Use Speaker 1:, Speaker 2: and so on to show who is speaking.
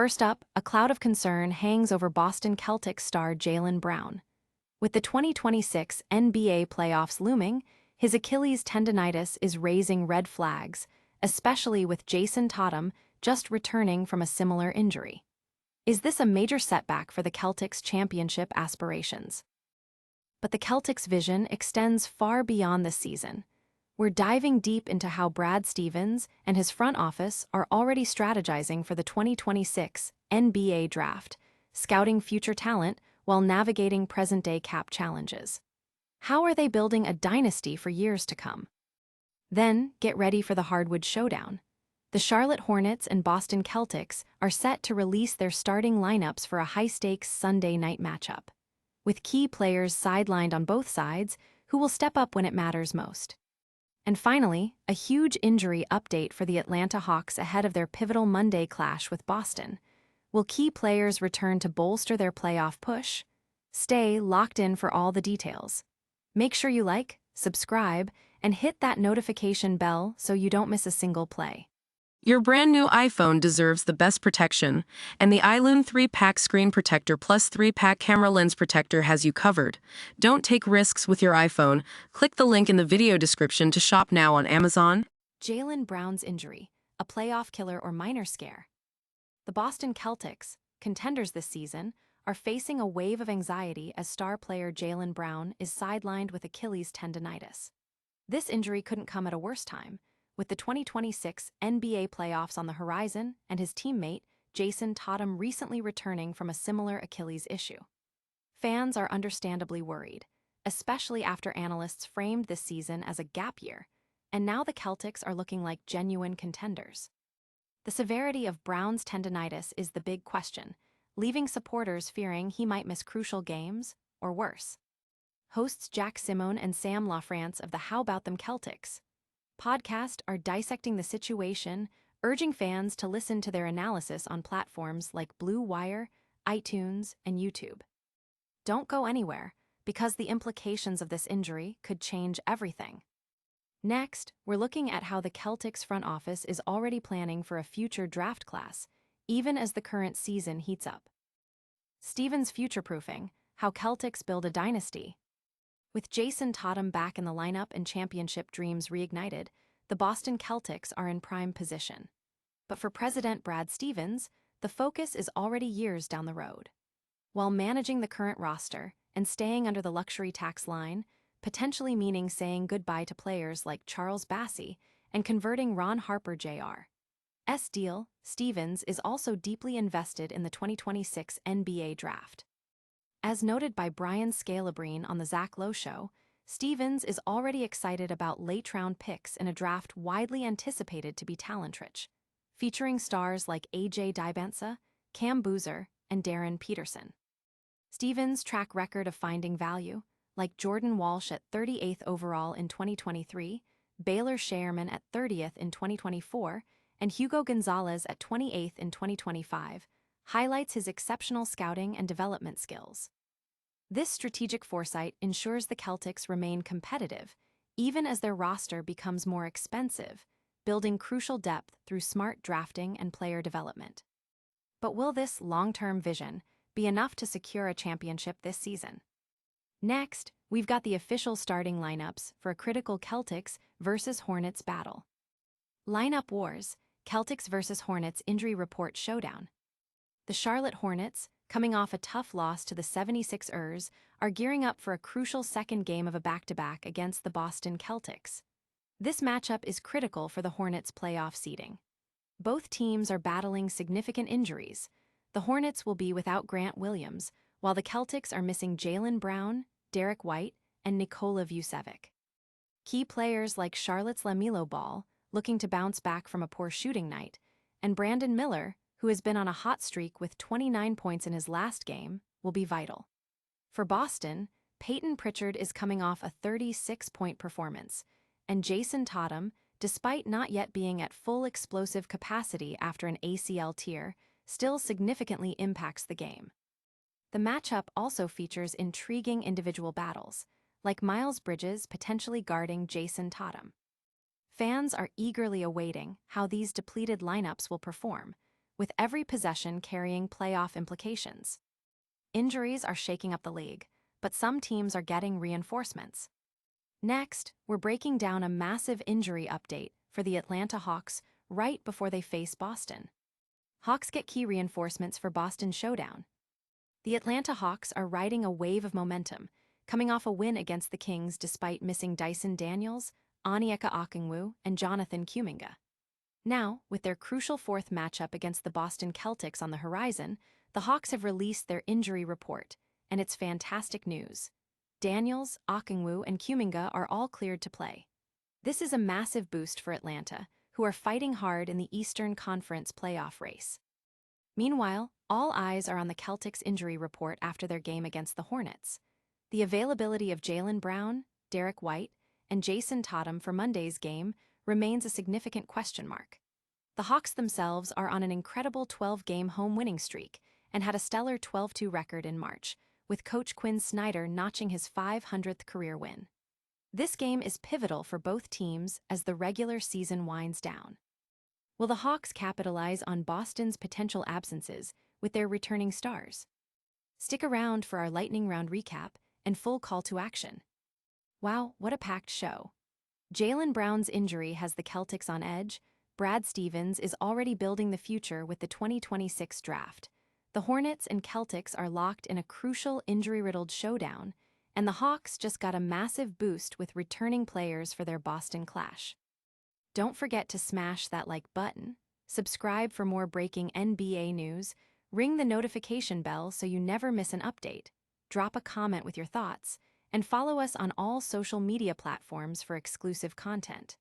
Speaker 1: First up, a cloud of concern hangs over Boston Celtics star Jaylen Brown. With the 2026 NBA playoffs looming, his Achilles tendonitis is raising red flags, especially with Jason Tatum just returning from a similar injury. Is this a major setback for the Celtics' championship aspirations? But the Celtics' vision extends far beyond this season. We're diving deep into how Brad Stevens and his front office are already strategizing for the 2026 NBA draft, scouting future talent while navigating present-day cap challenges. How are they building a dynasty for years to come? Then, get ready for the hardwood showdown. The Charlotte Hornets and Boston Celtics are set to release their starting lineups for a high-stakes Sunday night matchup. With key players sidelined on both sides, who will step up when it matters most? And finally, a huge injury update for the Atlanta Hawks ahead of their pivotal Monday clash with Boston. Will key players return to bolster their playoff push? Stay locked in for all the details. Make sure you like, subscribe, and hit that notification bell so you don't miss a single play.
Speaker 2: Your brand new iPhone deserves the best protection, and the iLume 3-pack screen protector plus 3-pack camera lens protector has you covered. Don't take risks with your iPhone. Click the link in the video description to shop now on Amazon.
Speaker 1: Jaylen Brown's injury, a playoff killer or minor scare? The Boston Celtics, contenders this season, are facing a wave of anxiety as star player Jaylen Brown is sidelined with Achilles tendonitis. This injury couldn't come at a worse time, with the 2026 NBA playoffs on the horizon and his teammate, Jason Tatum, recently returning from a similar Achilles issue. Fans are understandably worried, especially after analysts framed this season as a gap year, and now the Celtics are looking like genuine contenders. The severity of Brown's tendonitis is the big question, leaving supporters fearing he might miss crucial games, or worse. Hosts Jack Simone and Sam LaFrance of the How About Them Celtics podcast are dissecting the situation, urging fans to listen to their analysis on platforms like Blue Wire, iTunes, and YouTube. Don't go anywhere, because the implications of this injury could change everything. Next, we're looking at how the Celtics front office is already planning for a future draft class, even as the current season heats up. Stevens future-proofing, how Celtics build a dynasty. With Jason Tatum back in the lineup and championship dreams reignited, the Boston Celtics are in prime position. But for President Brad Stevens, the focus is already years down the road. While managing the current roster and staying under the luxury tax line, potentially meaning saying goodbye to players like Charles Bassey and converting Ron Harper Jr.'s deal, Stevens is also deeply invested in the 2026 NBA draft. As noted by Brian Scalabrine on The Zach Lowe Show, Stevens is already excited about late-round picks in a draft widely anticipated to be talent-rich, featuring stars like A.J. Dybantsa, Cam Boozer, and Darren Peterson. Stevens' track record of finding value, like Jordan Walsh at 38th overall in 2023, Baylor Scheierman at 30th in 2024, and Hugo Gonzalez at 28th in 2025, highlights his exceptional scouting and development skills. This strategic foresight ensures the Celtics remain competitive, even as their roster becomes more expensive, building crucial depth through smart drafting and player development. But will this long-term vision be enough to secure a championship this season? Next, we've got the official starting lineups for a critical Celtics versus Hornets battle. Lineup Wars, Celtics versus Hornets Injury Report Showdown. The Charlotte Hornets, coming off a tough loss to the 76ers, are gearing up for a crucial second game of a back-to-back against the Boston Celtics. This matchup is critical for the Hornets' playoff seeding. Both teams are battling significant injuries. The Hornets will be without Grant Williams, while the Celtics are missing Jaylen Brown, Derek White, and Nikola Vucevic. Key players like Charlotte's LaMelo Ball, looking to bounce back from a poor shooting night, and Brandon Miller, who has been on a hot streak with 29 points in his last game, will be vital. For Boston, Peyton Pritchard is coming off a 36-point performance, and Jason Tatum, despite not yet being at full explosive capacity after an ACL tear, still significantly impacts the game. The matchup also features intriguing individual battles, like Miles Bridges potentially guarding Jason Tatum. Fans are eagerly awaiting how these depleted lineups will perform, with every possession carrying playoff implications. Injuries are shaking up the league, but some teams are getting reinforcements. Next, we're breaking down a massive injury update for the Atlanta Hawks right before they face Boston. Hawks get key reinforcements for Boston showdown. The Atlanta Hawks are riding a wave of momentum, coming off a win against the Kings despite missing Dyson Daniels, Onyeka Okongwu, and Jonathan Kuminga. Now, with their crucial fourth matchup against the Boston Celtics on the horizon, the Hawks have released their injury report, and it's fantastic news. Daniels, Okongwu, and Kuminga are all cleared to play. This is a massive boost for Atlanta, who are fighting hard in the Eastern Conference playoff race. Meanwhile, all eyes are on the Celtics injury report after their game against the Hornets. The availability of Jaylen Brown, Derek White, and Jason Tatum for Monday's game remains a significant question mark. The Hawks themselves are on an incredible 12-game home winning streak and had a stellar 12-2 record in March, with coach Quinn Snyder notching his 500th career win. This game is pivotal for both teams as the regular season winds down. Will the Hawks capitalize on Boston's potential absences with their returning stars? Stick around for our lightning round recap and full call to action. Wow, what a packed show. Jaylen Brown's injury has the Celtics on edge. Brad Stevens is already building the future with the 2026 draft. The Hornets and Celtics are locked in a crucial injury-riddled showdown, and the Hawks just got a massive boost with returning players for their Boston clash. Don't forget to smash that like button, subscribe for more breaking NBA news, ring the notification bell so you never miss an update, drop a comment with your thoughts, and follow us on all social media platforms for exclusive content.